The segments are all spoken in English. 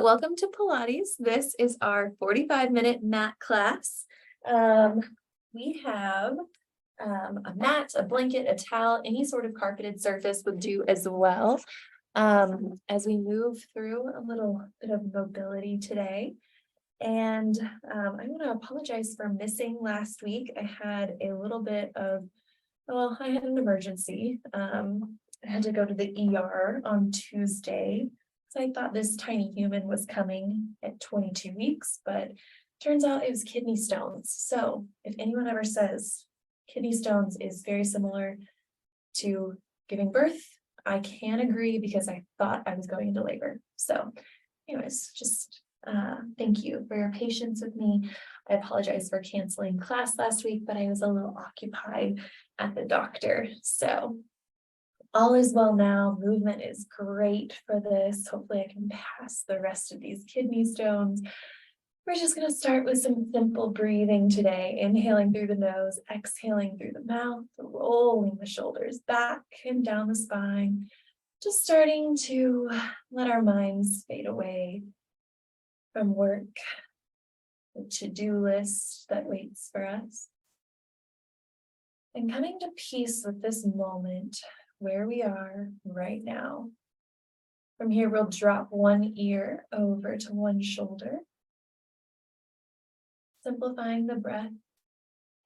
Welcome to Pilates. This is our 45-minute mat class. We have a mat, a blanket, a towel, any sort of carpeted surface would do as well. As we move through a little bit of mobility today. And I want to apologize for missing last week. I had a little bit of, I had an emergency. I had to go to the ER on Tuesday. So I thought this tiny human was coming at 22 weeks, but turns out it was kidney stones. So if anyone ever says kidney stones is very similar to giving birth, I can agree because I thought I was going into labor. So anyways, just thank you for your patience with me. I apologize for canceling class last week, but I was a little occupied at the doctor. So all is well now. Movement is great for this. Hopefully I can pass the rest of these kidney stones. We're just going to start with some simple breathing today. Inhaling through the nose, exhaling through the mouth, rolling the shoulders back and down the spine. Just starting to let our minds fade away from work, the to-do list that waits for us. And coming to peace with this moment where we are right now. From here, we'll drop one ear over to one shoulder. Simplifying the breath,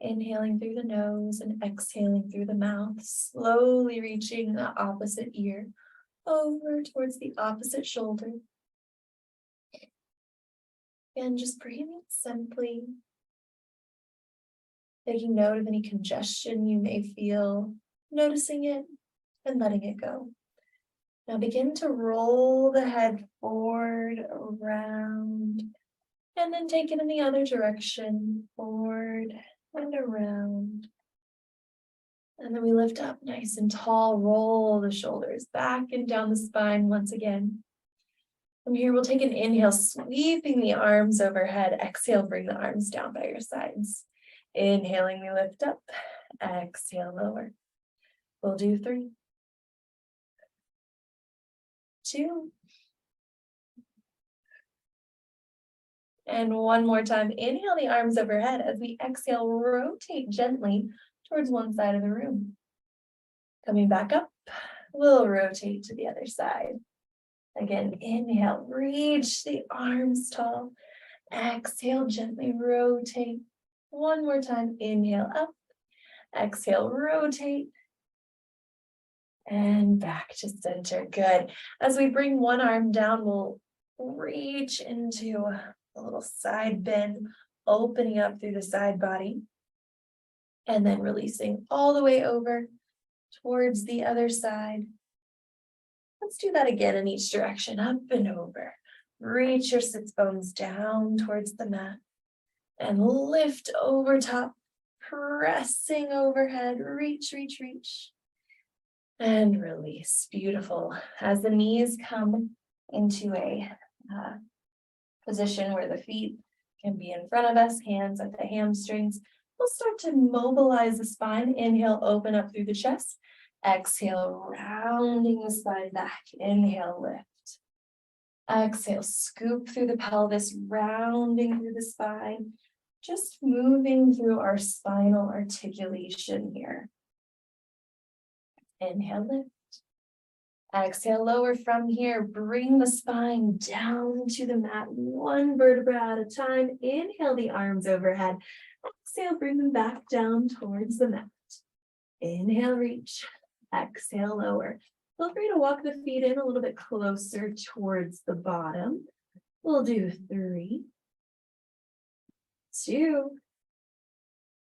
inhaling through the nose and exhaling through the mouth, slowly reaching the opposite ear over towards the opposite shoulder. And just breathing simply, taking note of any congestion you may feel, noticing it and letting it go. Now begin to roll the head forward, around, and then take it in the other direction, forward and around. And then we lift up nice and tall, roll the shoulders back and down the spine once again. From here, we'll take an inhale, sweeping the arms overhead. Exhale, bring the arms down by your sides. Inhaling, we lift up. Exhale, lower. We'll do 3, 2, and one more time. Inhale the arms overhead. As we exhale, rotate gently towards one side of the room. Coming back up, we'll rotate to the other side. Again, inhale, reach the arms tall. Exhale, gently rotate. One more time, inhale up. Exhale, rotate. And back to center. Good. As we bring one arm down, we'll reach into a little side bend, opening up through the side body, and then releasing all the way over towards the other side. Let's do that again in each direction, up and over. Reach your sits bones down towards the mat and lift over top, pressing overhead. Reach, reach, reach. And release. Beautiful. As the knees come into a position where the feet can be in front of us, hands at the hamstrings, we'll start to mobilize the spine. Inhale, open up through the chest. Exhale, rounding the spine back. Inhale, lift. Exhale, scoop through the pelvis, rounding through the spine. Just moving through our spinal articulation here. Inhale, lift. Exhale, lower from here. Bring the spine down to the mat, one vertebra at a time. Inhale the arms overhead. Exhale, bring them back down towards the mat. Inhale, reach. Exhale, lower. Feel free to walk the feet in a little bit closer towards the bottom. We'll do 3, 2,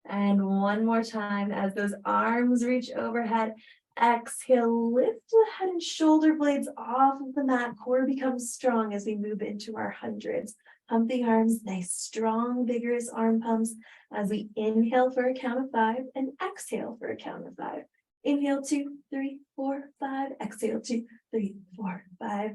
and one more time as those arms reach overhead. Exhale, lift the head and shoulder blades off of the mat. Core becomes strong as we move into our hundreds. Pump the arms, nice, strong, vigorous arm pumps as we inhale for a count of 5 and exhale for a count of 5. Inhale, 2, 3, 4, 5. Exhale, 2, 3, 4, 5.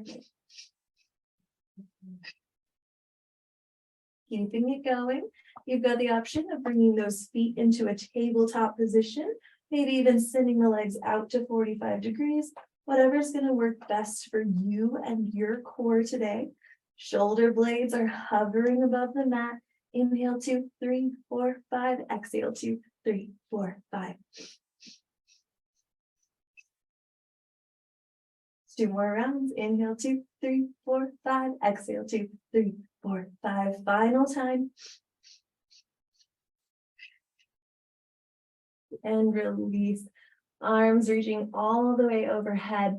Keeping it going. You've got the option of bringing those feet into a tabletop position. Maybe even sending the legs out to 45 degrees, whatever's going to work best for you and your core today. Shoulder blades are hovering above the mat. Inhale, 2, 3, 4, 5. Exhale, 2, 3, 4, 5. 2 more rounds. Inhale, 2, 3, 4, 5. Exhale, 2, 3, 4, 5. Final time. And release. Arms reaching all the way overhead.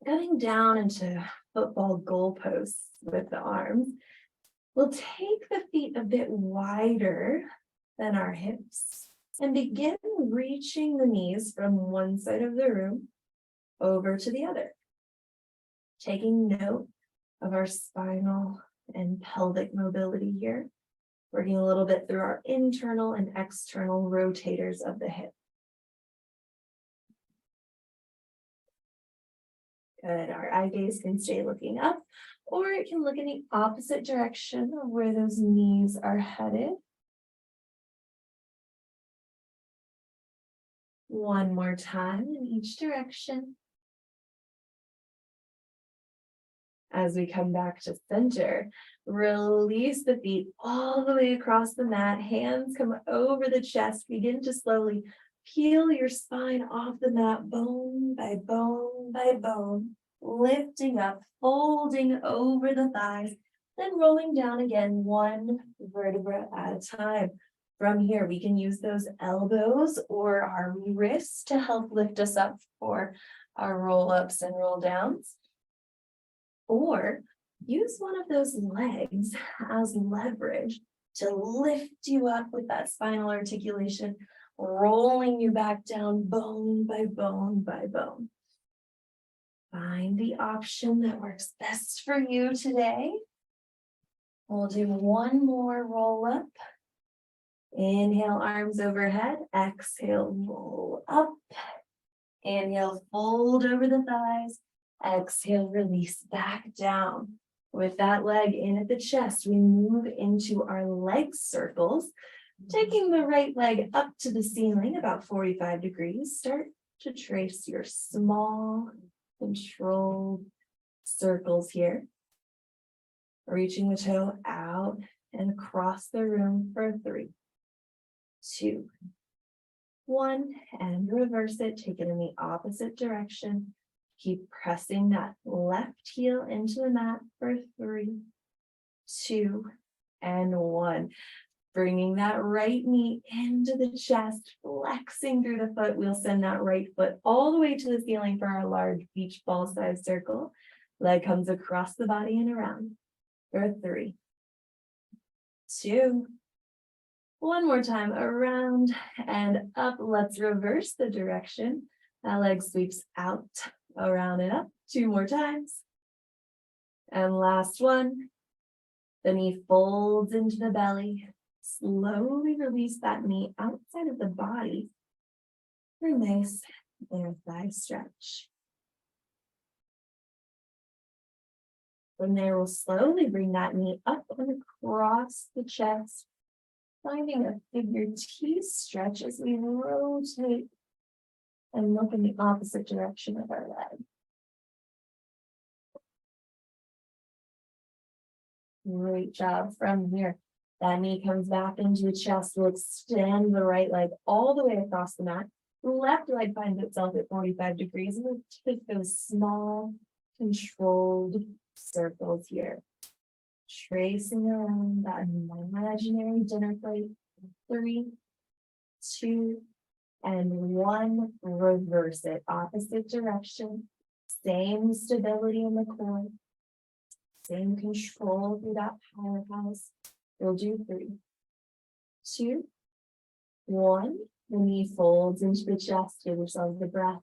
Coming down into football goalposts with the arms. We'll take the feet a bit wider than our hips and begin reaching the knees from one side of the room over to the other. Taking note of our spinal and pelvic mobility here. Working a little bit through our internal and external rotators of the hip. Good. Our eye gaze can stay looking up, or it can look in the opposite direction of where those knees are headed. One more time in each direction. As we come back to center, release the feet all the way across the mat. Hands come over the chest. Begin to slowly peel your spine off the mat, bone by bone by bone. Lifting up, folding over the thighs, then rolling down again, one vertebra at a time. From here, we can use those elbows or our wrists to help lift us up for our roll-ups and roll-downs. Or use one of those legs as leverage to lift you up with that spinal articulation, rolling you back down bone by bone by bone. Find the option that works best for you today. We'll do one more roll up. Inhale, arms overhead. Exhale, roll up. Inhale, fold over the thighs. Exhale, release back down. With that leg in at the chest, we move into our leg circles. Taking the right leg up to the ceiling, about 45 degrees. Start to trace your small, controlled circles here. Reaching the toe out and across the room for 3, 2, 1, and reverse it. Take it in the opposite direction. Keep pressing that left heel into the mat for 3, 2, and 1. Bringing that right knee into the chest, flexing through the foot. We'll send that right foot all the way to the ceiling for our large beach ball size circle. Leg comes across the body and around for 3, 2, one more time, around and up. Let's reverse the direction. That leg sweeps out, around and up. 2 more times. And last one. The knee folds into the belly. Slowly release that knee outside of the body for a nice inner thigh stretch. From there, we'll slowly bring that knee up and across the chest, finding a figure T stretch as we rotate and look in the opposite direction of our leg. Great job. From here, that knee comes back into the chest. We'll extend the right leg all the way across the mat. Left leg finds itself at 45 degrees. And we'll take those small, controlled circles here. Tracing around that imaginary dinner plate. 3, 2, and 1. Reverse it. Opposite direction. Same stability in the core. Same control through that powerhouse. We'll do 3, 2, 1. The knee folds into the chest. Give yourself the breath.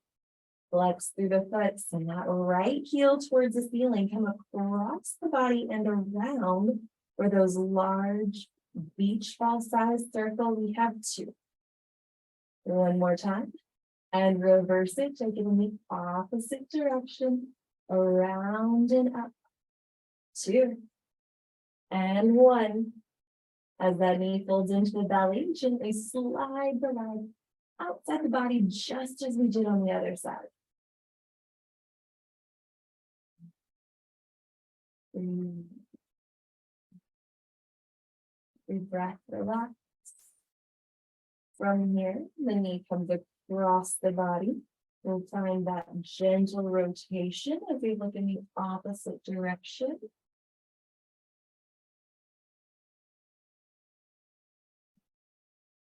Flex through the foot. Send that right heel towards the ceiling. Come across the body and around for those large beach ball size circle. We have 2. One more time. And reverse it. Take it in the opposite direction. Around and up. 2. And 1. As that knee folds into the belly, gently slide the leg outside the body just as we did on the other side. Breathe. Your breath relax. From here, the knee comes across the body. We'll find that gentle rotation as we look in the opposite direction.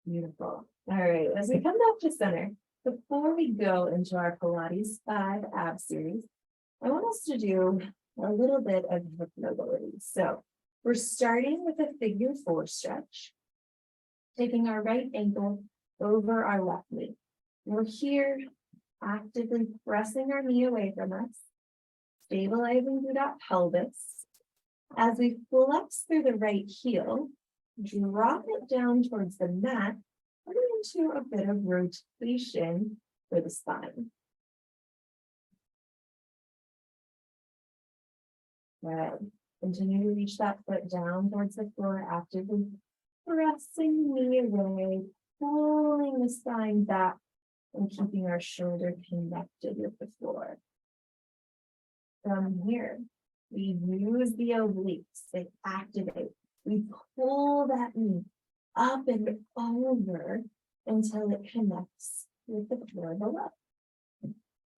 Beautiful. All right, as we come back to center, before we go into our Pilates 5 ab series, I want us to do a little bit of hip mobility. So we're starting with a figure 4 stretch, taking our right ankle over our left knee. We're here actively pressing our knee away from us, stabilizing through that pelvis. As we flex through the right heel, drop it down towards the mat, putting into a bit of rotation for the spine. Good. Continue to reach that foot down towards the floor, actively pressing the knee away, pulling the spine back, and keeping our shoulder connected with the floor. From here, we use the obliques, they activate. We pull that knee up and over until it connects with the floor below.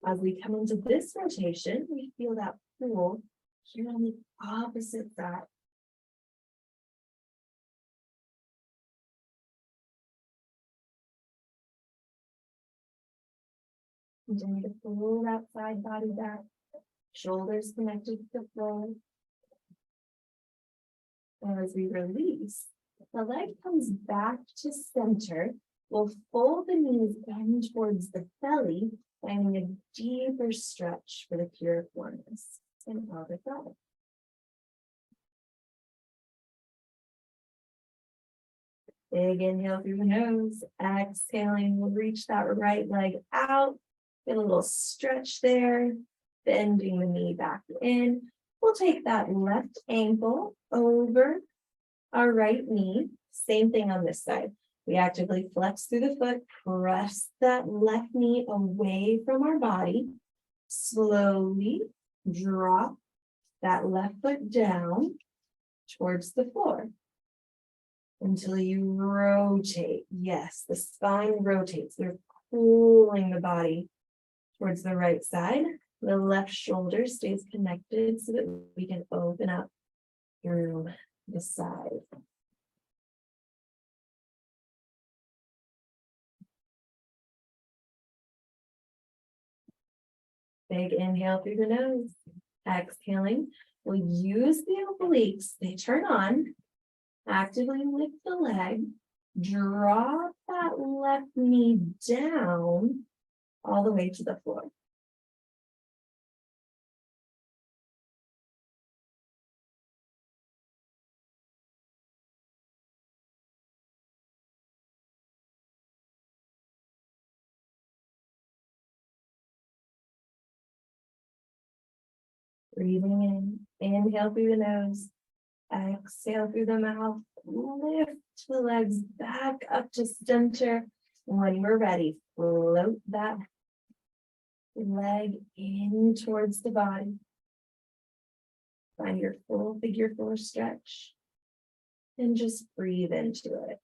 As we come into this rotation, we feel that pull here on the opposite side. Continue to pull that side body back, shoulders connected to the floor. And as we release, the leg comes back to center. We'll fold the knees in towards the belly, finding a deeper stretch for the piriformis and other belly. Big inhale through the nose, exhaling, we'll reach that right leg out. Get a little stretch there, bending the knee back in. We'll take that left ankle over our right knee. Same thing on this side. We actively flex through the foot, press that left knee away from our body. Slowly drop that left foot down towards the floor until you rotate. Yes, the spine rotates. We're pulling the body towards the right side. The left shoulder stays connected so that we can open up through the side. Big inhale through the nose. Exhaling. We'll use the obliques. They turn on. Actively lift the leg. Drop that left knee down all the way to the floor. Breathing in, inhale through the nose, exhale through the mouth, lift the legs back up to center. When we're ready, float that leg in towards the body. Find your full figure 4 stretch and just breathe into it.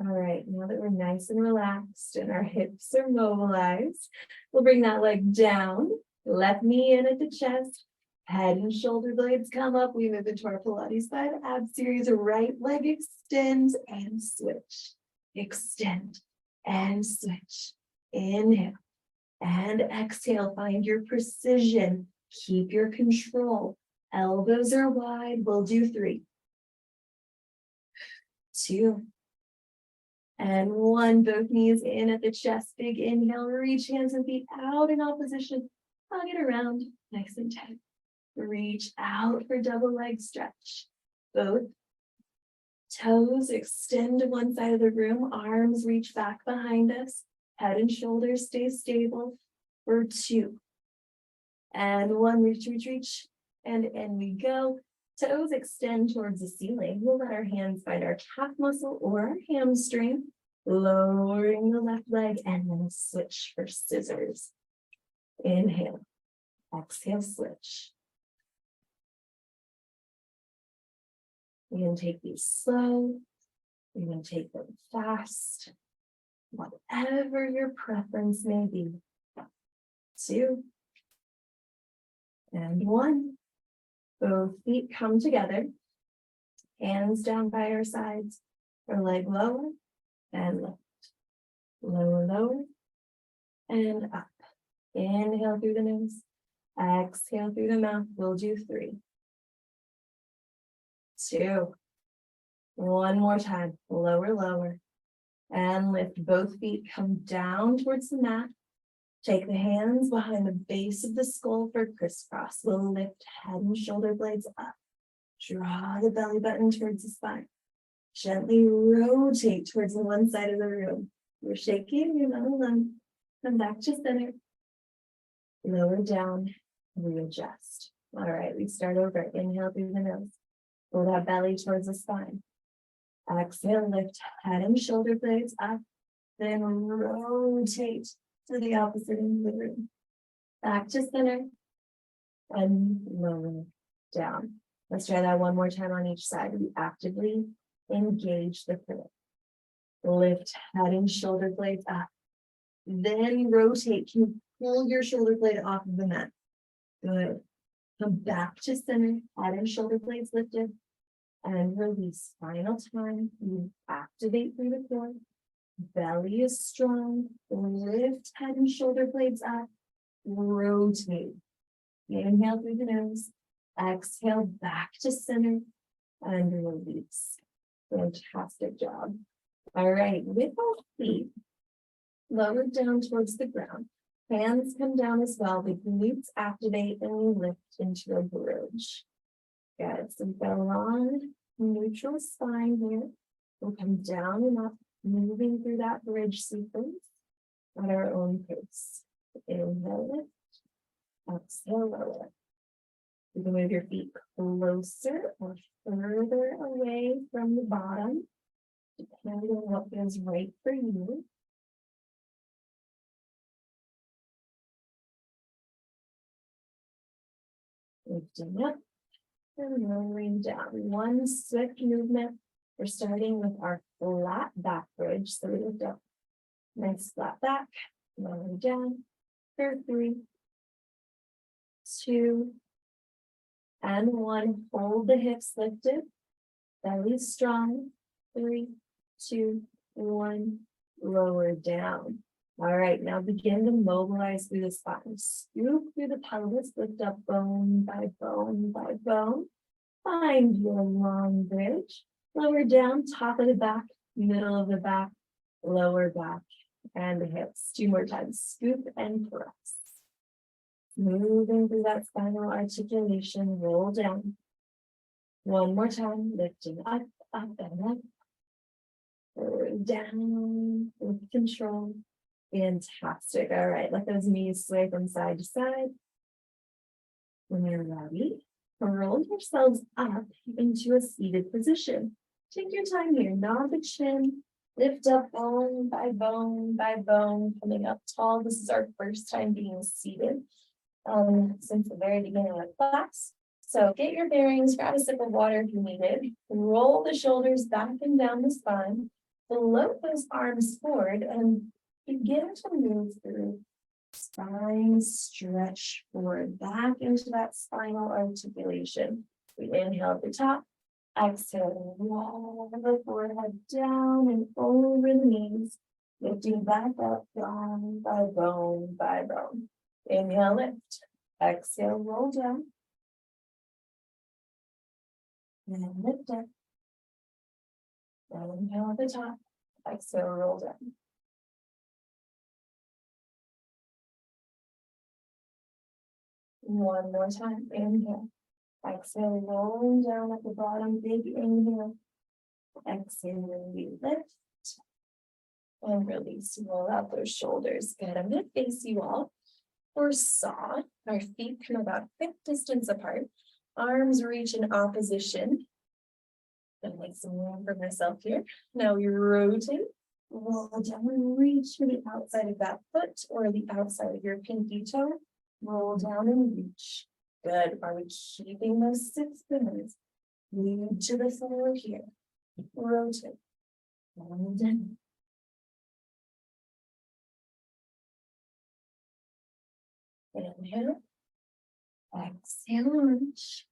All right, now that we're nice and relaxed and our hips are mobilized, we'll bring that leg down, left knee in at the chest, head and shoulder blades come up. We move into our Pilates 5 ab series. Right leg extends and switch. Extend and switch. Inhale and exhale. Find your precision. Keep your control. Elbows are wide. We'll do 3, 2, and 1. Both knees in at the chest. Big inhale. Reach hands and feet out in opposition. Hug it around. Nice and tight. Reach out for double leg stretch. Both toes extend to one side of the room. Arms reach back behind us. Head and shoulders stay stable for 2. And 1. Reach, reach, reach. And in we go. Toes extend towards the ceiling. We'll let our hands find our calf muscle or our hamstring. lowering the left leg, and then switch for scissors. Inhale, exhale, switch. You're going to take these slow, you're going to take them fast, whatever your preference may be. 2 and 1. Both feet come together, hands down by your sides, or leg lower and lift. Lower, lower, and up. Inhale through the nose, exhale through the mouth. We'll do 3, 2, 1 more time. Lower, lower, and lift. Both feet come down towards the mat. Take the hands behind the base of the skull for crisscross. We'll lift head and shoulder blades up. Draw the belly button towards the spine. Gently rotate towards the one side of the room. You're shaking, you're not alone. Come back to center. Lower down, readjust. All right, we start over. Inhale through the nose. Pull that belly towards the spine. Exhale, lift head and shoulder blades up. Then rotate to the opposite end of the room. Back to center. And lower down. Let's try that one more time on each side. We actively engage the foot. Lift head and shoulder blades up. Then rotate. Can you pull your shoulder blade off of the mat? Good. Come back to center. Head and shoulder blades lifted. And release. Final time. You activate through the core. Belly is strong. Lift head and shoulder blades up. Rotate. Inhale through the nose. Exhale back to center. And release. Fantastic job. All right, with both feet lowered down towards the ground, hands come down as well. The glutes activate and we lift into a bridge. Good. So go on neutral spine here. We'll come down and up, moving through that bridge sequence at our own pace. Inhale, lift. Exhale, lower. You can move your feet closer or further away from the bottom, depending on what feels right for you. Lifting up and lowering down. One swift movement. We're starting with our flat back bridge. So we lift up, nice flat back, lowering down for 3, 2, and 1. Hold the hips lifted, belly strong. 3, 2, 1, lower down. All right, now begin to mobilize through the spine. Scoop through the pelvis, lift up bone by bone by bone. Find your long bridge. Lower down, top of the back, middle of the back, lower back, and the hips. 2 more times. Scoop and press. Moving through that spinal articulation, roll down. 1 more time, lifting up, up, and up. Down with control. Fantastic. All right, let those knees sway from side to side. When you're ready, roll yourselves up into a seated position. Take your time here. Nod the chin. Lift up bone by bone by bone, coming up tall. This is our first time being seated since the very beginning of the class. So get your bearings, grab a sip of water if you need it. Roll the shoulders back and down the spine. Float those arms forward and begin to move through spine stretch forward, back into that spinal articulation. We inhale at the top, exhale, roll the forehead down and over the knees, lifting back up, bone by bone by bone. Inhale, lift, exhale, roll down, and lift up. Inhale at the top, exhale, roll down. One more time, inhale, exhale, rolling down at the bottom, big inhale, exhale, we lift, and release, roll out those shoulders. Good, I'm gonna face you all for saw. Our feet come about hip distance apart, arms reach in opposition. Gonna make some room for myself here. Now we rotate Roll down and reach for the outside of that foot or the outside of your pinky toe. Roll down and reach. Good. Are we keeping those sits bones? Lean to the floor here. Rotate. Roll down. Inhale. Exhale, reach.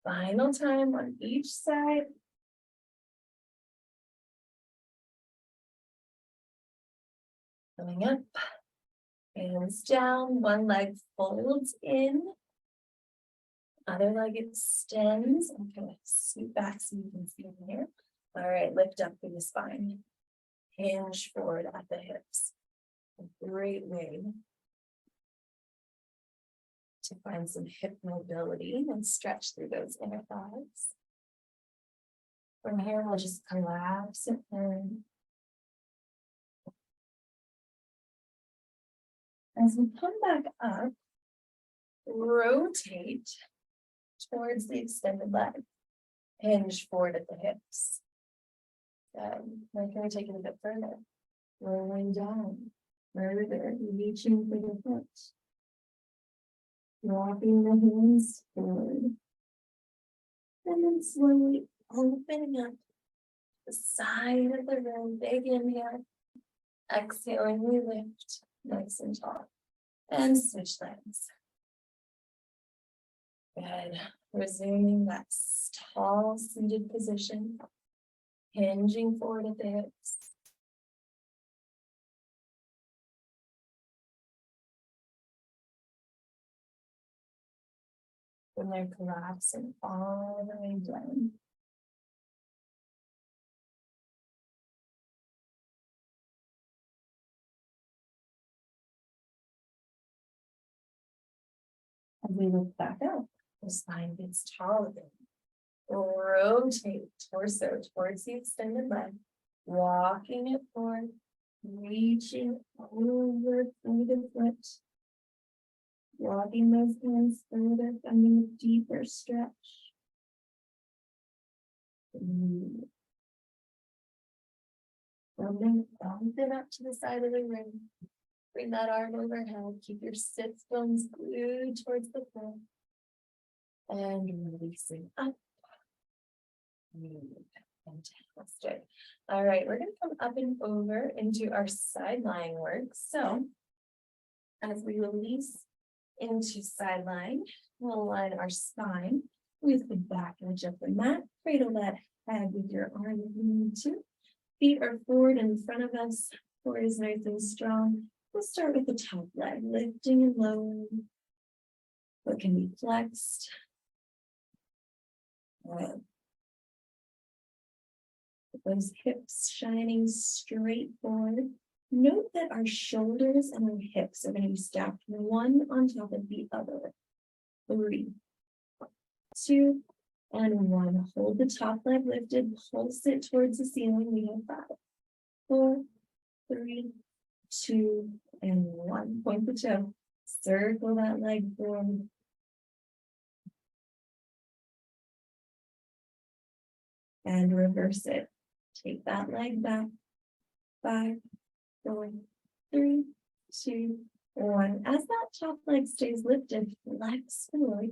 Final time on each side. Coming up. Hands down, one leg folds in. Other leg extends. I'm gonna scoot back so you can see in here. All right, lift up through the spine. Hinge forward at the hips. A great way to find some hip mobility and stretch through those inner thighs. From here, we'll just collapse it in. As we come back up, rotate towards the extended leg. Hinge forward at the hips. We're going to take it a bit further. Rolling down, further, reaching for the foot. Dropping the hands forward. And then slowly opening up the side of the room. Big inhale. Exhaling, we lift nice and tall. And switch legs. Good. Resuming that tall seated position. Hinging forward at the hips. When they're collapsing all the way down. As we look back up, the spine gets taller. Rotate torso towards the extended leg, walking it forward, reaching over through the foot, walking those hands further, finding a deeper stretch. Open up to the side of the room. Bring that arm overhead. Keep your sits bones glued towards the floor. And releasing up. Fantastic. All right, we're going to come up and over into our side lying work. So, as we release into side lying, we'll align our spine with the back edge of the mat. Cradle that head with your arm if you need to. Feet are forward in front of us. Core is nice and strong. We'll start with the top leg, lifting and lowering. Foot can be flexed. Good. Those hips shining straight forward. Note that our shoulders and our hips are going to be stacked one on top of the other. 3, 2, and 1. Hold the top leg lifted. Pulse it towards the ceiling. We have 5, 4, 3, 2, and 1. Point the toe. Circle that leg forward. And reverse it. Take that leg back. 5, 4, 3, 2, 1. As that top leg stays lifted, flex forward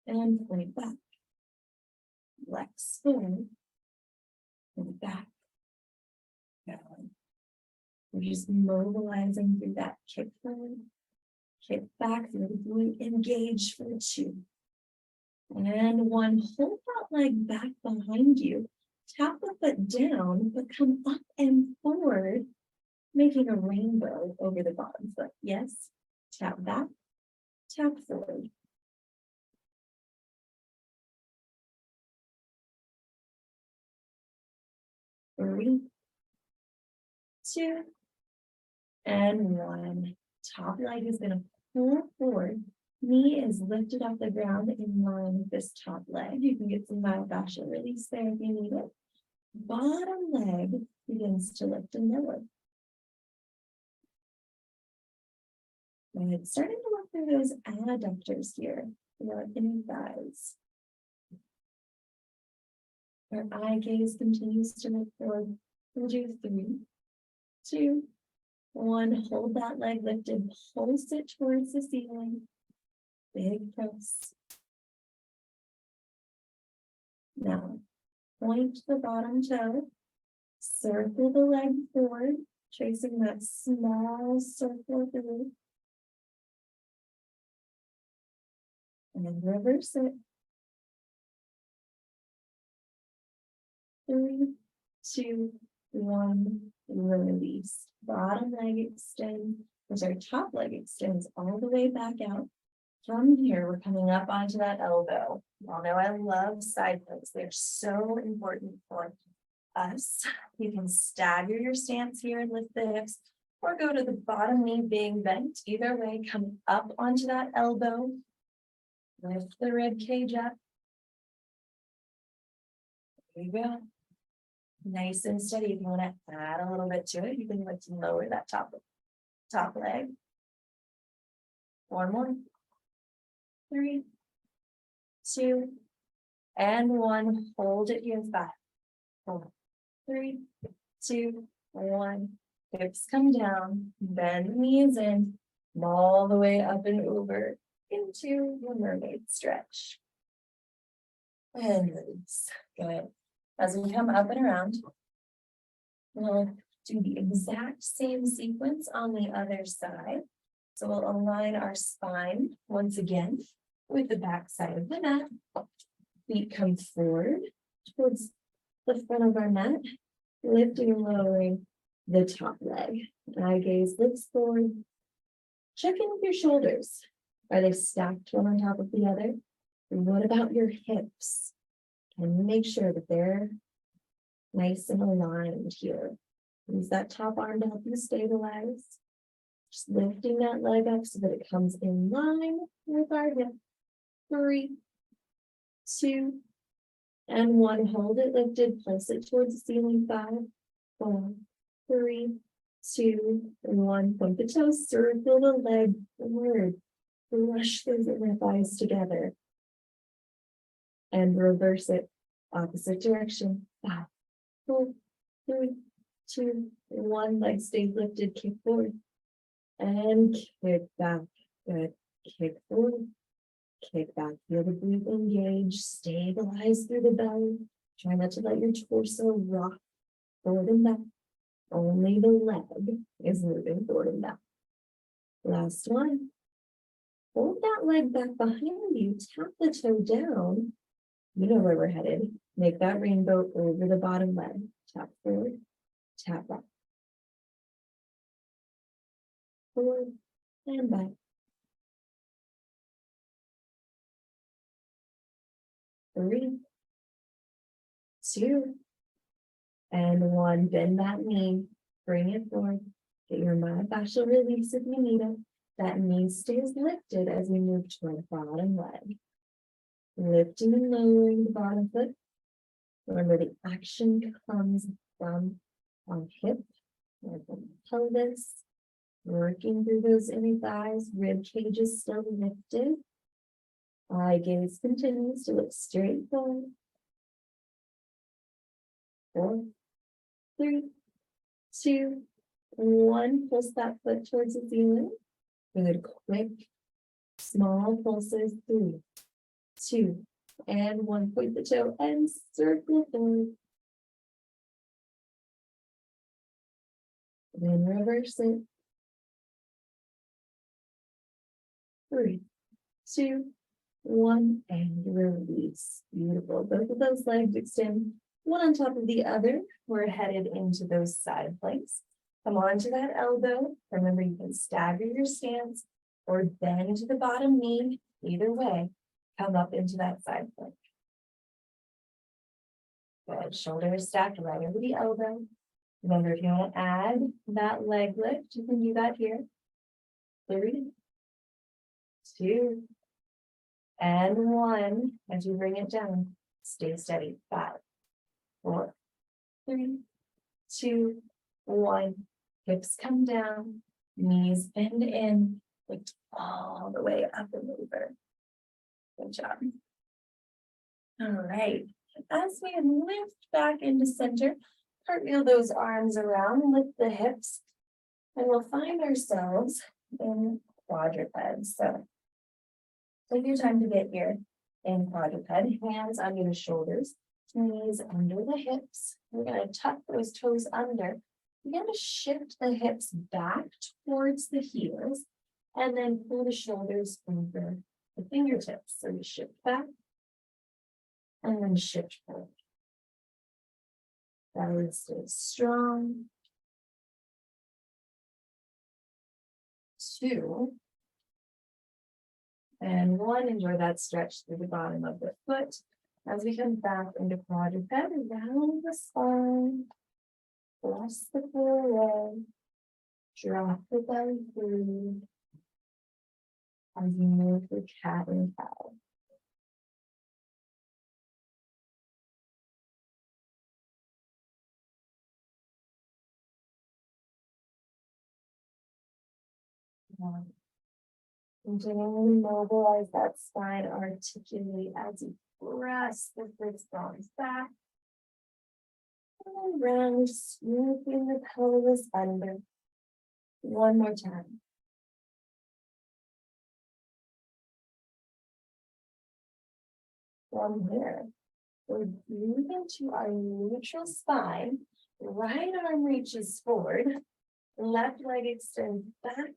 and point back. Flex forward and back. Down. We're just mobilizing through that kick forward, kick back, really engage for 2. And 1, hold that leg back behind you. Tap the foot down, but come up and forward, making a rainbow over the bottom foot. Yes, tap back, tap forward. Three, 2, and 1. Top leg is going to pull forward. Knee is lifted off the ground in line with this top leg. You can get some myofascial release there if you need it. Bottom leg begins to lift and lower. Good. Starting to look through those adductors here, your inner thighs. Our eye gaze continues to look forward. We'll do 3, 2, 1. Hold that leg lifted, pulse it towards the ceiling. Big press. Now, point the bottom toe, circle the leg forward, tracing that small circle through, and then reverse it. 3, 2, 1, release. Bottom leg extend, as our top leg extends all the way back out. From here, we're coming up onto that elbow. Y'all know I love side planks. They're so important for us. You can stagger your stance here and lift the hips, or go to the bottom knee being bent. Either way, come up onto that elbow. Lift the rib cage up. There you go. Nice and steady. If you want to add a little bit to it, you can lift and lower that top leg. 1 more. 3, 2, and 1. Hold it here. 5, 4, 3, 2, 1. Hips come down, bend the knees in, all the way up and over into your mermaid stretch. And release. Good. As we come up and around, we'll do the exact same sequence on the other side. So we'll align our spine once again with the back side of the mat. Feet come forward towards the front of our mat, lifting and lowering the top leg. Eye gaze lifts forward. Check in with your shoulders. Are they stacked one on top of the other? And what about your hips? Can you make sure that they're nice and aligned here? Use that top arm to help you stabilize. Just lifting that leg up so that it comes in line with our hip. 3, 2, and 1. Hold it lifted. Place it towards the ceiling. 5, 4, 3, 2, and 1. Point the toes. Circle the leg forward. Brush those inner thighs together. And reverse it. Opposite direction. 5, 4, 3, 2, 1. Leg stays lifted. Kick forward. And kick back. Good. Kick forward. Kick back. Feel the breath engage. Stabilize through the belly. Try not to let your torso rock forward and back. Only the leg is moving forward and back. Last one. Hold that leg back behind you. Tap the toe down. You know where we're headed. Make that rainbow over the bottom leg. Tap forward. Tap back. Forward and back. Three, 2, and 1. Bend that knee. Bring it forward. Get your myofascial release if you need it. That knee stays lifted as we move toward the bottom leg. Lifting and lowering the bottom foot. Remember, the action comes from our hip or from the pelvis. Working through those inner thighs. Rib cage is still lifted. Eye gaze continues to look straight forward. 4, 3, 2, 1. Pulse that foot towards the ceiling. Good. Quick, small pulses. 3, 2, and 1. Point the toe and circle forward. Then reverse it. 3, 2, 1, and release. Beautiful. Both of those legs extend one on top of the other. We're headed into those side planks. Come onto that elbow. Remember, you can stagger your stance or bend to the bottom knee. Either way, come up into that side plank. Good. Shoulders stacked right over the elbow. Remember, if you want to add that leg lift, you can do that here. 3, 2, and 1. As you bring it down, stay steady. 5, 4, 3, 2, 1. Hips come down, knees bend in, lift all the way up and over. Good job. All right. As we lift back into center, Cartwheel those arms around, lift the hips, and we'll find ourselves in quadruped. So take your time to get here in quadruped, hands under the shoulders, knees under the hips. We're going to tuck those toes under. We're going to shift the hips back towards the heels and then pull the shoulders over the fingertips. So we shift back and then shift forward. Belly stays strong. 2 and 1. Enjoy that stretch through the bottom of the foot as we come back into quadruped, around the spine, press the floor away, drop the belly through as you move the cat and cow. Continuing to mobilize that spine, articulate as you press the fist bones back. And round, smoothing the pelvis under. One more time. From here, we're moving to our neutral spine. Right arm reaches forward, left leg extends back,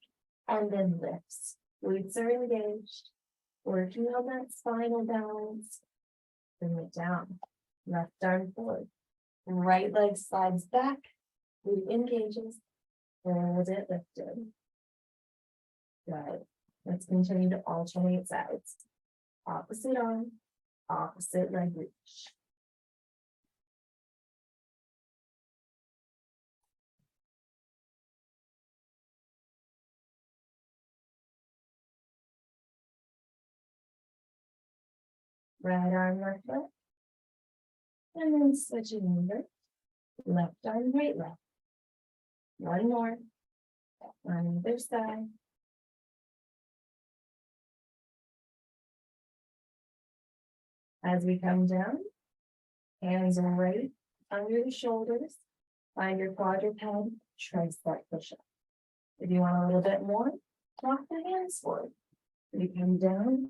and then lifts. Glutes are engaged, working on that spinal balance. Bring it down, left arm forward, right leg slides back, glute engages, hold it lifted. Good. Let's continue to alternate sides. Opposite arm, opposite leg reach. Right arm, left leg. And then switching over. Left arm, right leg. One more. On the other side. As we come down, hands right under the shoulders. Find your quadruped, tricep push-up. If you want a little bit more, walk the hands forward. You come down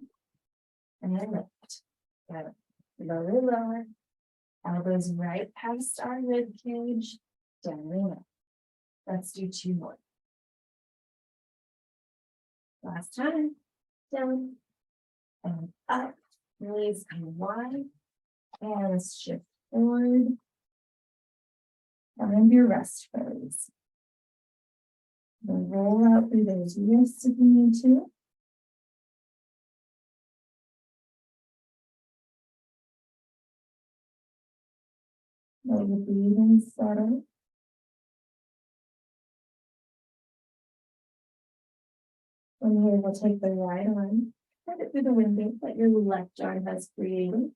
and lift. Good. Lower, lower. Elbows right past our rib cage. Down and up. Let's do 2 more. Last time. Down and up. Knees come wide. Hands shift forward. Find your rest pose. Then roll out through those wrists if you need to. Let your breathing settle. From here, we'll take the right arm, put it through the window that your left arm has created,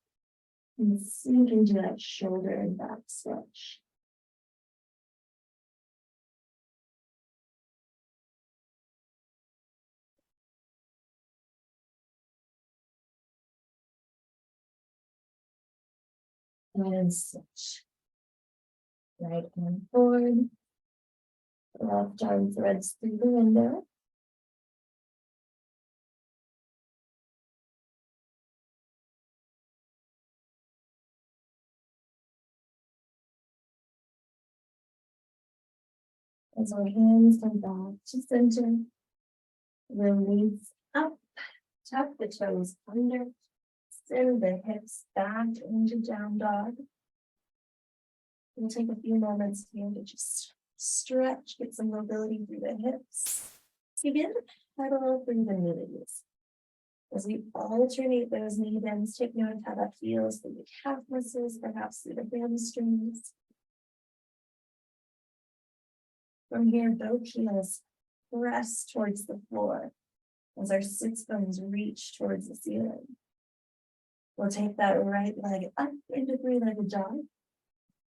and sink into that shoulder and back stretch. And switch. Right arm forward. Left arm threads through the window. As our hands come back to center, release up, tuck the toes under, send the hips back into down dog. We'll take a few moments here to just stretch, get some mobility through the hips. Begin to pedal through the knees. As we alternate those knee bends, take note of how that feels through the calf muscles, perhaps through the hamstrings. From here, both heels press towards the floor as our sits bones reach towards the ceiling. We'll take that right leg up into 3-legged dog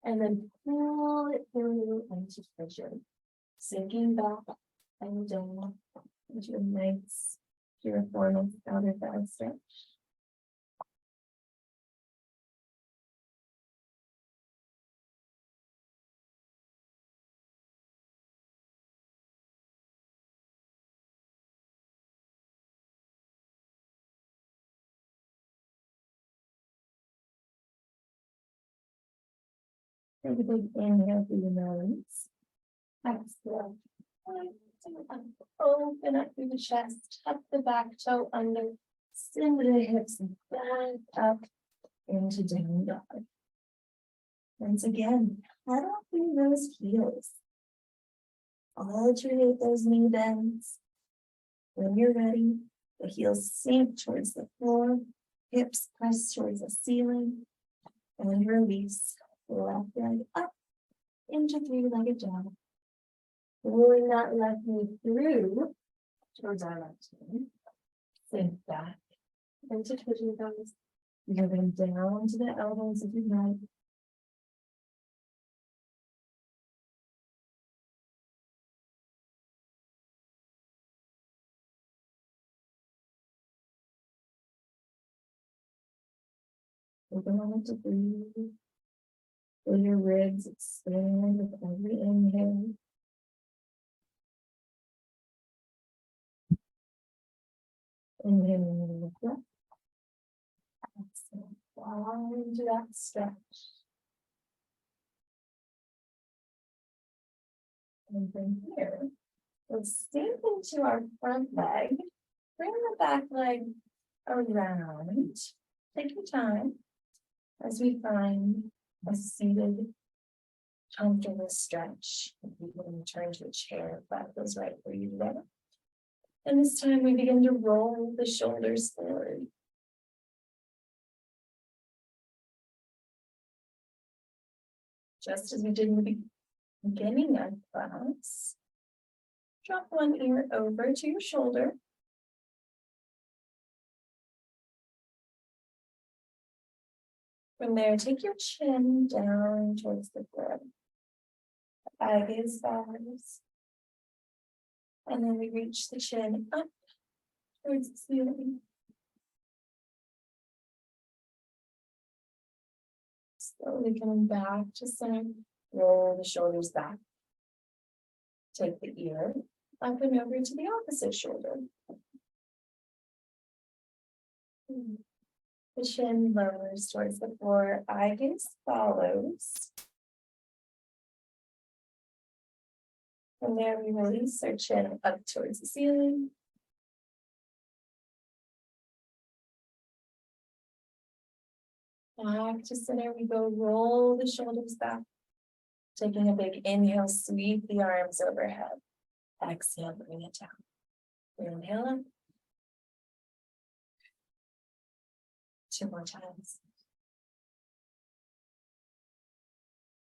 and then pull it through into pigeon, sinking back and down into a nice, piriformis outer thigh stretch. Take a big inhale through your nose. Exhale. Open up through the chest, tuck the back toe under, send the hips back up into down dog. Once again, head off through those heels. Alternate those knee bends. When you're ready, the heels sink towards the floor, hips press towards the ceiling, and release. Left leg up into three-legged dog. Pulling that left knee through towards our left knee. Sink back into pigeon pose. Moving down to the elbows if you like. Take a moment to breathe. Feel your ribs expand with every inhale. Inhaling into the breath. Exhale. Fall into that stretch. And from here, we'll sink into our front leg. Bring the back leg around. Take your time as we find a seated, comfortable stretch. You can turn to a chair if that feels right for you today. And this time we begin to roll the shoulders forward. Just as we did in the beginning of class, drop one ear over to your shoulder. From there, take your chin down towards the floor. Eye gaze follows. And then we reach the chin up towards the ceiling. Slowly coming back to center. Roll the shoulders back. Take the ear up and over to the opposite shoulder. The chin lowers towards the floor. Eye gaze follows. From there, we release our chin up towards the ceiling. Back to center, we go roll the shoulders back. Taking a big inhale, sweep the arms overhead. Exhale, bring it down. Inhale up. 2 more times.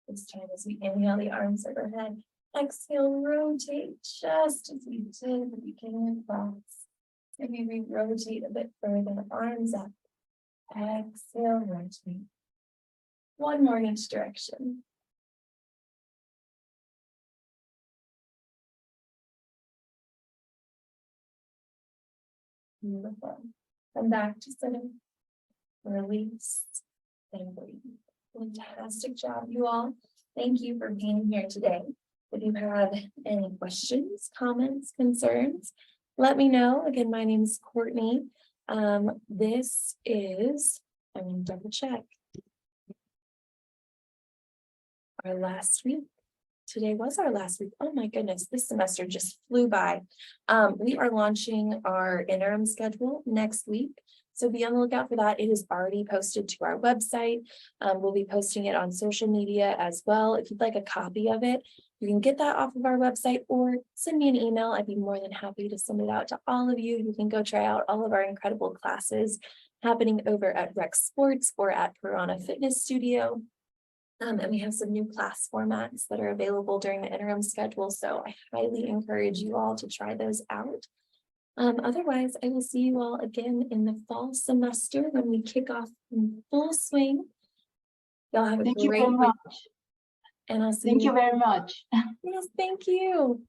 This time as we inhale the arms overhead. Exhale, rotate just as we did at the beginning of class. Maybe we rotate a bit further, arms up. Exhale, rotate. One more in each direction. Beautiful. Come back to center. Release and breathe. Fantastic job, you all. Thank you for being here today. If you have any questions, comments, concerns, let me know. Again, my name is Kourtney. This is, I'm going to double check, our last week. Today was our last week. Oh my goodness, this semester just flew by. We are launching our interim schedule next week. So be on the lookout for that. It is already posted to our website. We'll be posting it on social media as well. If you'd like a copy of it, you can get that off of our website or send me an email. I'd be more than happy to send it out to all of you. You can go try out all of our incredible classes happening over at Rec Sports or at Piranha Fitness Studio. And we have some new class formats that are available during the interim schedule. So I highly encourage you all to try those out. Otherwise, I will see you all again in the fall semester when we kick off in full swing. Y'all have a great week. And I'll see you. Thank you very much. Yes, thank you.